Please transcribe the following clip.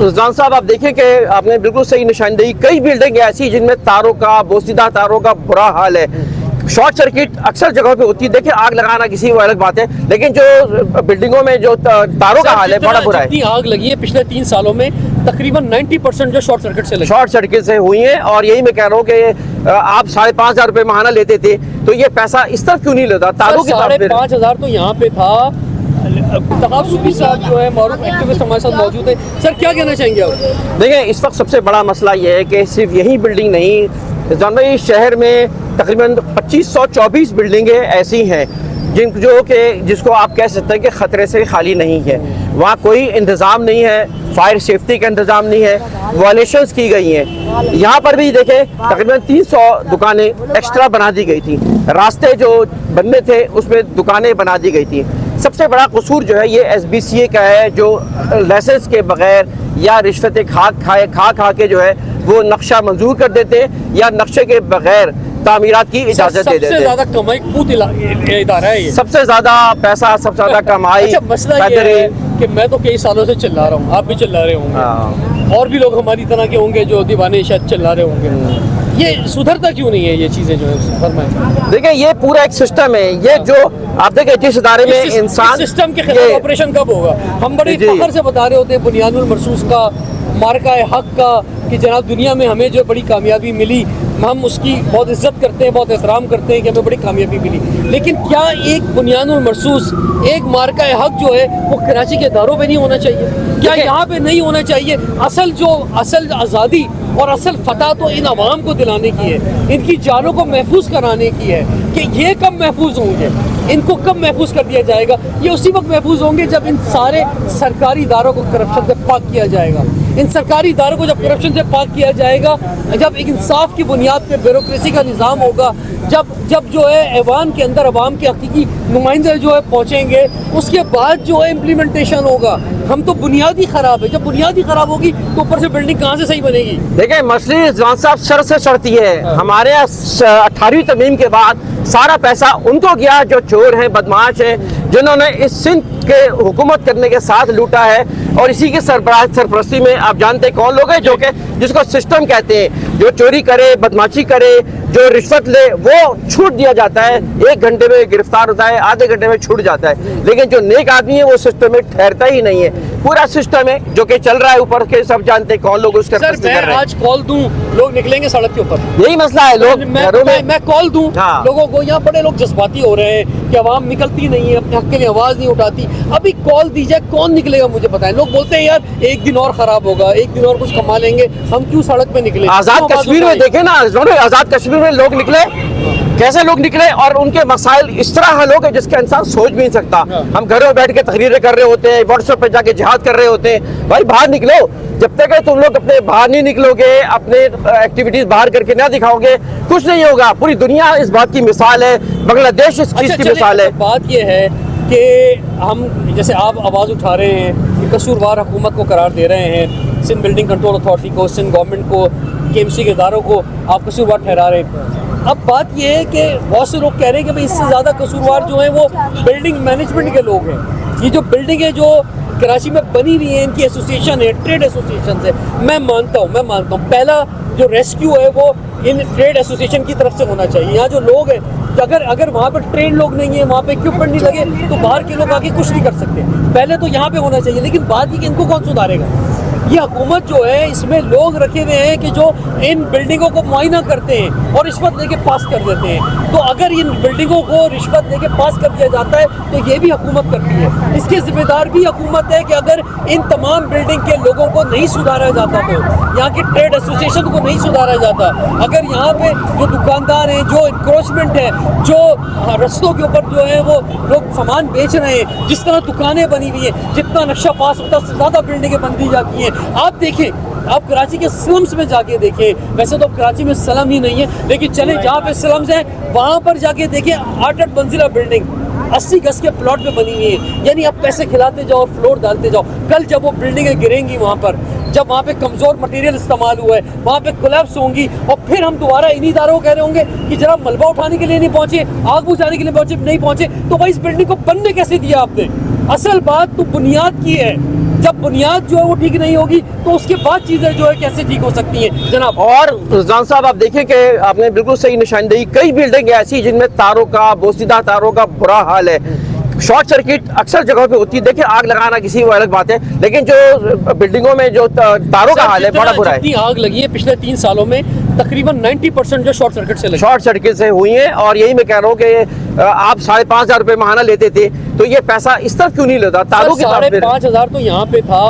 रज़ान साहब, आप देखें कि आपने बिल्कुल सही निशानदेही, कई बिल्डिंग ऐसी जिनमें तारों का, बोसीदा तारों का बुरा हाल है। शॉर्ट सर्किट अक्सर जगहों पे होती है। देखिए, आग लगाना किसी वो अलग बात है, लेकिन जो बिल्डिंगों में जो तारों का हाल है बड़ा बुरा है। जितनी आग लगी है पिछले 3 सालों में, तकरीबन 90% जो शॉर्ट सर्किट से हुई है। और यही मैं कह रहा हूँ कि आप 5,500 रुपये महाना लेते थे, तो ये पैसा इस तरफ क्यों नहीं लेता? तारों की 5,500 तो यहाँ पे था। तकाब सूफी साहब जो है मारूफ एक्टिविस्ट हमारे साथ मौजूद है। सर, क्या कहना चाहेंगे आप? देखिए, इस वक्त सबसे बड़ा मसला ये है कि सिर्फ यही बिल्डिंग नहीं, जान भाई, शहर में तकरीबन 2524 बिल्डिंगें ऐसी हैं जिसको आप कह सकते हैं कि ख़तरे से खाली नहीं है। वहाँ कोई इंतज़ाम नहीं है, फायर सेफ्टी का इंतज़ाम नहीं है, वायलेशंस की गई हैं। यहाँ पर भी देखें, तकरीबन 300 दुकानें एक्स्ट्रा बना दी गई थी। रास्ते जो बनने थे उसमें दुकानें बना दी गई थी। सबसे बड़ा कसूर जो है ये SBCA का है, जो लाइसेंस के बगैर या रिश्वतें खा के जो है वो नक्शा मंजूर कर देते या नक्शे के बगैर तामीरात की इजाजत दे देते। सबसे ज्यादा कमाई कूद इदारा है ये। सबसे ज्यादा पैसा, सबसे ज्यादा कमाई। अच्छा, मसला ये है कि मैं तो कई सालों से चिल्ला रहा हूँ, आप भी चिल्ला रहे होंगे, और भी लोग हमारी तरह के होंगे जो दीवाने शायद चिल्ला रहे होंगे। ये सुधरता क्यों नहीं है ये चीजें जो है? फरमाएं। देखिए, ये पूरा एक सिस्टम है। ये जो आप देखें, जिस इदारे में इंसान, सिस्टम के खिलाफ ऑपरेशन कब होगा? हम बड़े फख्र से बता रहे होते हैं बुनियादुल मरसूस का, मार्का हक का, कि जनाब दुनिया में हमें जो बड़ी कामयाबी मिली, हम उसकी बहुत इज्जत करते हैं, बहुत एहतराम करते हैं कि हमें बड़ी कामयाबी मिली। लेकिन क्या एक बुनियादुल मरसूस, एक मार्का हक जो है वो कराची के दारों पे नहीं होना चाहिए? क्या यहाँ पे नहीं होना चाहिए? असल आज़ादी और असल फतह तो इन अवाम को दिलाने की है, इनकी जानों को महफूज कराने की है। कि ये कब महफूज होंगे, इनको कब महफूज कर दिया जाएगा? ये उसी वक्त महफूज होंगे जब इन सारे सरकारी इदारों को करप्शन से पाक किया जाएगा। इन सरकारी इदारों को जब करप्शन से पाक किया जाएगा, जब एक इंसाफ की बुनियाद पर ब्यूरोक्रेसी का निज़ाम होगा, जब जो है ऐवान के अंदर अवाम के हकीकी नुमाइंदे जो है पहुँचेंगे, उसके बाद जो है इम्प्लीमेंटेशन होगा। हम तो बुनियादी ख़राब है। जब बुनियादी ख़राब होगी तो ऊपर से बिल्डिंग कहाँ से सही बनेगी? देखिए, मसले रिजवान साहब सर से चढ़ती है। हमारे 18वीं तरमीम के बाद सारा पैसा उनको गया जो चोर हैं, बदमाश हैं, जिन्होंने इस सिंध के हुकूमत करने के साथ लूटा है। और इसी के सरपरस्ती में आप जानते हैं कौन लोग हैं जो कि जिसको सिस्टम कहते हैं, जो चोरी करे, बदमाशी करे, जो रिश्वत ले, वो छूट दिया जाता है। 1 घंटे में गिरफ्तार होता है, आधे घंटे में छूट जाता है। लेकिन जो नेक आदमी है वो सिस्टम में ठहरता ही नहीं है। पूरा सिस्टम है जो कि चल रहा है ऊपर के, सब जानते हैं कौन लोग उसके सर, मैं आज कॉल दूं, लोग निकलेंगे सड़क के ऊपर। यही मसला है। लोग मैं कॉल दूं लोगों को, यहाँ बड़े लोग जज्बाती हो रहे हैं कि अवाम निकलती नहीं है, अपने हक के लिए आवाज नहीं उठाती। अभी कॉल दी जाए, कौन निकलेगा मुझे बताएं। लोग बोलते हैं यार 1 दिन और खराब होगा, 1 दिन और कुछ कमा लेंगे, हम क्यों सड़क पे निकले? आजाद कश्मीर में देखे ना, आजाद कश्मीर में लोग निकले, कैसे लोग निकले, और उनके मसाइल इस तरह हल हो गए जिसका इंसान सोच भी नहीं सकता। हम घरों में बैठ के तकरीरें कर रहे होते हैं, व्हाट्सएप पे जाके जिहाद कर रहे होते हैं। भाई बाहर निकलो। जब तक तुम लोग अपने बाहर नहीं निकलोगे, अपने एक्टिविटीज बाहर करके ना दिखाओगे, कुछ नहीं होगा। पूरी दुनिया इस बात की मिसाल है, बांग्लादेश इस चीज की मिसाल है। बात यह है कि हम, जैसे आप आवाज़ उठा रहे हैं कि कसूरवार हुकूमत को करार दे रहे हैं, सिंध बिल्डिंग कंट्रोल अथॉरिटी को, सिंध गवर्नमेंट को, KMC के इदारों को आप कसूरवार ठहरा रहे हैं। अब बात यह है कि बहुत से लोग कह रहे हैं कि भाई इससे ज़्यादा कसूरवार जो हैं वो बिल्डिंग मैनेजमेंट के लोग हैं। ये जो बिल्डिंगें जो कराची में बनी हुई हैं, इनकी एसोसिएशन है, ट्रेड एसोसिएशन है। मैं मानता हूँ पहला जो रेस्क्यू है वो इन ट्रेड एसोसिएशन की तरफ से होना चाहिए। यहाँ जो लोग हैं, अगर वहाँ पर ट्रेन लोग नहीं है, वहाँ पे इक्विपमेंट नहीं लगे, तो बाहर के लोग आके कुछ नहीं कर सकते। पहले तो यहाँ पे होना चाहिए। लेकिन बात ये कि इनको कौन सुधारेगा? ये हुकूमत जो है, इसमें लोग रखे हुए हैं कि जो इन बिल्डिंगों को मुआयना करते हैं और रिश्वत लेके पास कर देते हैं। तो अगर इन बिल्डिंगों को रिश्वत लेके पास कर दिया जाता है तो ये भी हुकूमत करती है। इसके जिम्मेदार भी हुकूमत है कि अगर इन तमाम बिल्डिंग के लोगों को नहीं सुधारा जाता, तो यहाँ की ट्रेड एसोसिएशन को नहीं सुधारा जाता, अगर यहाँ पे जो दुकानदार हैं, जो इंक्रोचमेंट है, जो रस्तों के ऊपर जो है वो लोग सामान बेच रहे हैं, जिस तरह दुकानें बनी हुई हैं, जितना नक्शा पास होता है उससे ज़्यादा बिल्डिंगें बन दी जाती हैं। आप देखें, आप कराची के स्लम्स में जाके देखें। वैसे तो कराची में स्लम ही नहीं है, लेकिन चले जहाँ पे स्लम्स हैं वहाँ पर जाके देखें, 8-8 मंजिला बिल्डिंग 80 गज के प्लॉट पे बनी हुई है। यानी आप पैसे खिलाते जाओ, फ्लोर डालते जाओ। कल जब वो बिल्डिंगें गिरेंगी वहाँ पर, जब वहाँ पे कमज़ोर मटेरियल इस्तेमाल हुआ है, वहाँ पे कोलैप्स होंगी, और फिर हम दोबारा इन्हीं इदारों को कह रहे होंगे कि जरा मलबा उठाने के लिए नहीं पहुँचे, आग बुझाने के लिए नहीं पहुँचे, तो भाई इस बिल्डिंग को बनने कैसे दिया आपने? असल बात तो बुनियाद की है। जब बुनियाद जो है वो ठीक नहीं होगी तो उसके बाद चीज़ें जो है कैसे ठीक हो सकती हैं जनाब। और रज़ान साहब आप देखें कि आपने बिल्कुल सही निशानदेही, कई बिल्डिंग ऐसी जिनमें तारों का, बोसीदा तारों का बुरा हाल है। शॉर्ट सर्किट अक्सर जगहों पे होती है। देखिए आग लगाना किसी वो अलग बात है, लेकिन जो बिल्डिंगों में जो तारों का हाल है बड़ा बुरा है। जितनी आग लगी है पिछले 3 सालों में तकरीबन 90% जो शॉर्ट सर्किट से लगी, शॉर्ट सर्किट से हुई हैं। और यही मैं कह रहा हूँ कि आप 5,500 रुपये महाना लेते थे, तो ये पैसा इस तरफ क्यों नहीं लेता, तारों की तरफ? 5,500 तो यहाँ पे था।